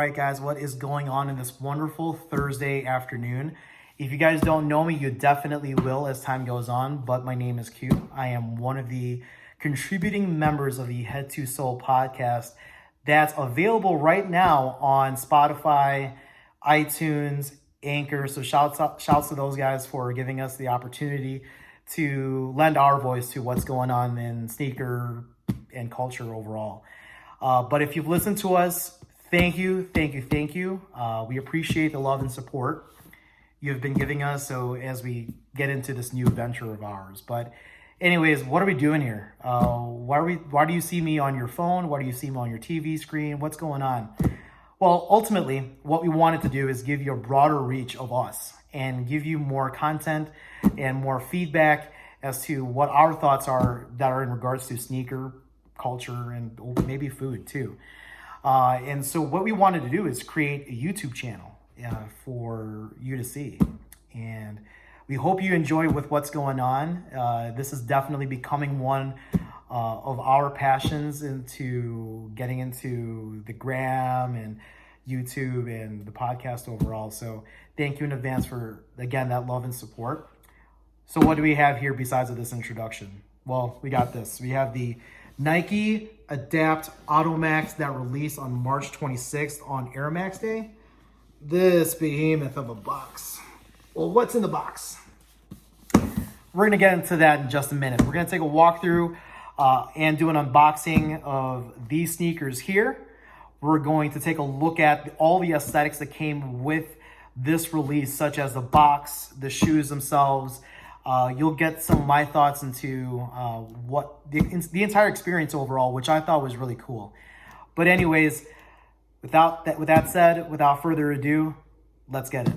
right, guys, what is going on in this wonderful Thursday afternoon? If you guys don't know me, you definitely will as time goes on, but my name is Q. I am one of the contributing members of the Head to Soul podcast that's available right now on Spotify, iTunes, Anchor. So shouts to those guys for giving us the opportunity to lend our voice to what's going on in sneaker and culture overall. But if you've listened to us, thank you. We appreciate the love and support you've been giving us. So as we get into this new venture of ours, but anyways, what are we doing here? Why do you see me on your phone? Why do you see me on your TV screen? What's going on? Well, ultimately, what we wanted to do is give you a broader reach of us and give you more content and more feedback as to what our thoughts are that are in regards to sneaker culture and maybe food too. And so what we wanted to do is create a YouTube channel for you to see. And we hope you enjoy with what's going on. This is definitely becoming one of our passions into getting into the gram and YouTube and the podcast overall. So thank you in advance for, again, that love and support. So what do we have here besides of this introduction? Well, we got this. We have the Nike Adapt Auto Max that released on March 26th on Air Max Day. This behemoth of a box. Well, what's in the box? We're going to get into that in just a minute. We're going to take a walkthrough and do an unboxing of these sneakers here. We're going to take a look at all the aesthetics that came with this release, such as the box, the shoes themselves. You'll get some of my thoughts into what the entire experience overall, which I thought was really cool. But anyways, with that said, without further ado, let's get it.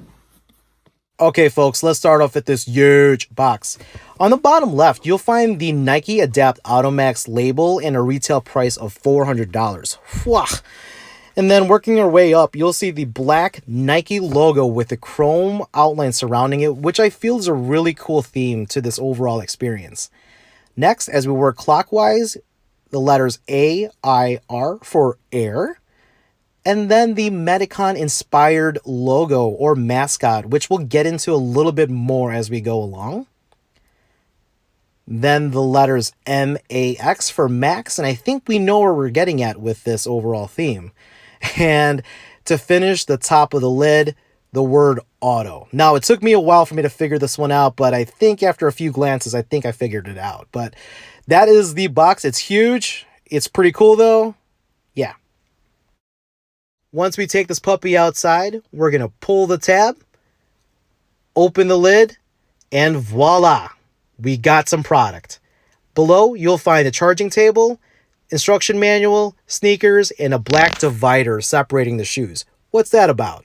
Okay, folks, let's start off with this huge box. On the bottom left, you'll find the Nike Adapt Auto Max label and a retail price of $400. Whew. And then working our way up, you'll see the black Nike logo with the chrome outline surrounding it, which I feel is a really cool theme to this overall experience. Next, as we work clockwise, the letters AIR for air, and then the Medicon-inspired logo or mascot, which we'll get into a little bit more as we go along. Then the letters MAX for Max, and I think we know where we're getting at with this overall theme. And to finish the top of the lid, the word auto. Now, it took me a while for me to figure this one out, but I think after a few glances, I think I figured it out. But that is the box. It's huge. It's pretty cool, though. Yeah. Once we take this puppy outside, we're going to pull the tab, open the lid, and voila, we got some product. Below, you'll find a charging table, instruction manual, sneakers, and a black divider separating the shoes. What's that about?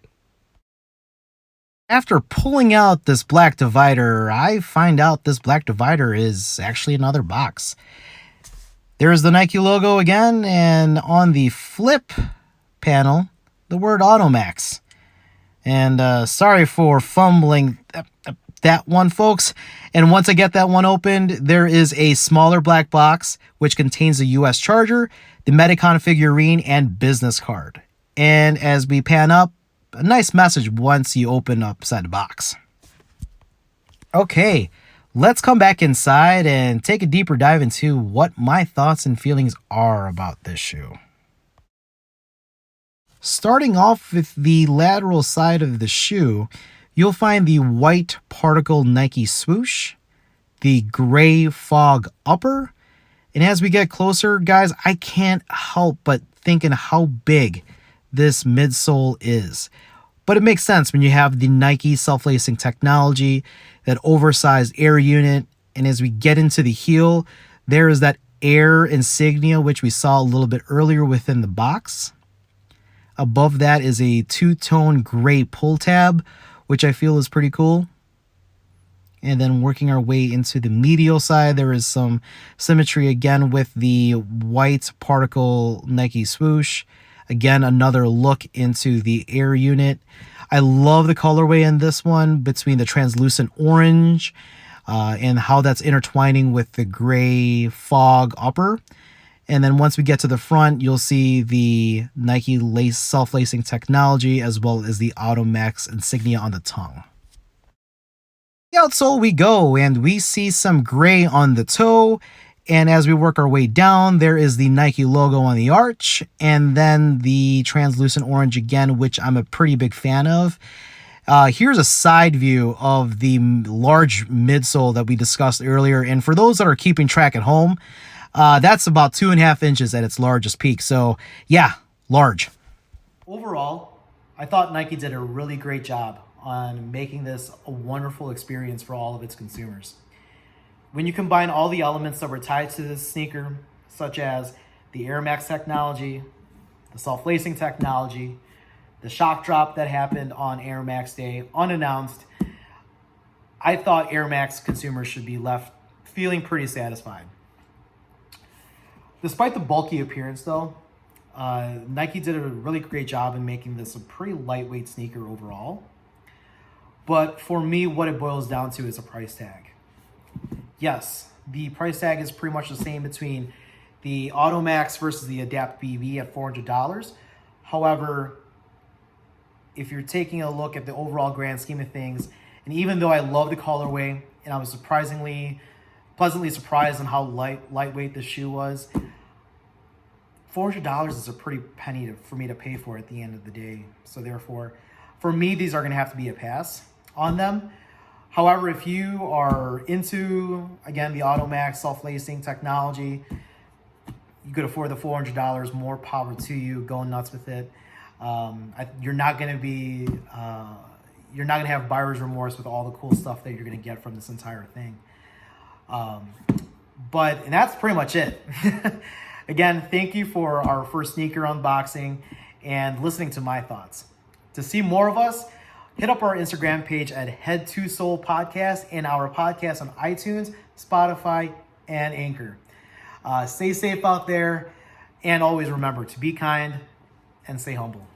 After pulling out this black divider, I find out this black divider is actually another box. There's the Nike logo again, and on the flip panel, the word Automax. And sorry for fumbling that one, folks. And once I get that one opened, there is a smaller black box which contains the US charger, the Medicon figurine, and business card. And as we pan up, a nice message once you open up inside the box. Okay, let's come back inside and take a deeper dive into what my thoughts and feelings are about this shoe. Starting off with the lateral side of the shoe, you'll find the white particle Nike swoosh, the gray fog upper, and as we get closer, guys, I can't help but thinking how big this midsole is. But it makes sense when you have the Nike self-lacing technology, that oversized air unit, and as we get into the heel, there is that air insignia, which we saw a little bit earlier within the box. Above that is a two-tone gray pull tab, which I feel is pretty cool. And then working our way into the medial side, there is some symmetry again with the white particle Nike swoosh. Again, another look into the air unit. I love the colorway in this one between the translucent orange and how that's intertwining with the gray fog upper. And then once we get to the front, you'll see the Nike lace self-lacing technology as well as the Automax insignia on the tongue. The outsole we go, and we see some gray on the toe. And as we work our way down, there is the Nike logo on the arch, and then the translucent orange again, which I'm a pretty big fan of. Here's a side view of the large midsole that we discussed earlier. And for those that are keeping track at home, that's about 2.5 inches at its largest peak. So yeah, large. Overall, I thought Nike did a really great job on making this a wonderful experience for all of its consumers. When you combine all the elements that were tied to this sneaker, such as the Air Max technology, the self-lacing technology, the shock drop that happened on Air Max Day unannounced, I thought Air Max consumers should be left feeling pretty satisfied. Despite the bulky appearance though, Nike did a really great job in making this a pretty lightweight sneaker overall. But for me, what it boils down to is a price tag. Yes, the price tag is pretty much the same between the Automax versus the Adapt BB at $400. However, if you're taking a look at the overall grand scheme of things, and even though I love the colorway, and I was pleasantly surprised on how lightweight the shoe was, $400 is a pretty penny for me to pay for at the end of the day. So therefore, for me, these are going to have to be a pass on them. However, if you are into, again, the Automax self-lacing technology, you could afford the $400, more power to you, go nuts with it. You're not going to have buyer's remorse with all the cool stuff that you're going to get from this entire thing. And that's pretty much it. Again, thank you for our first sneaker unboxing and listening to my thoughts. To see more of us, hit up our Instagram page at Head to Soul Podcast and our podcast on iTunes, Spotify, and Anchor. Stay safe out there, and always remember to be kind and stay humble.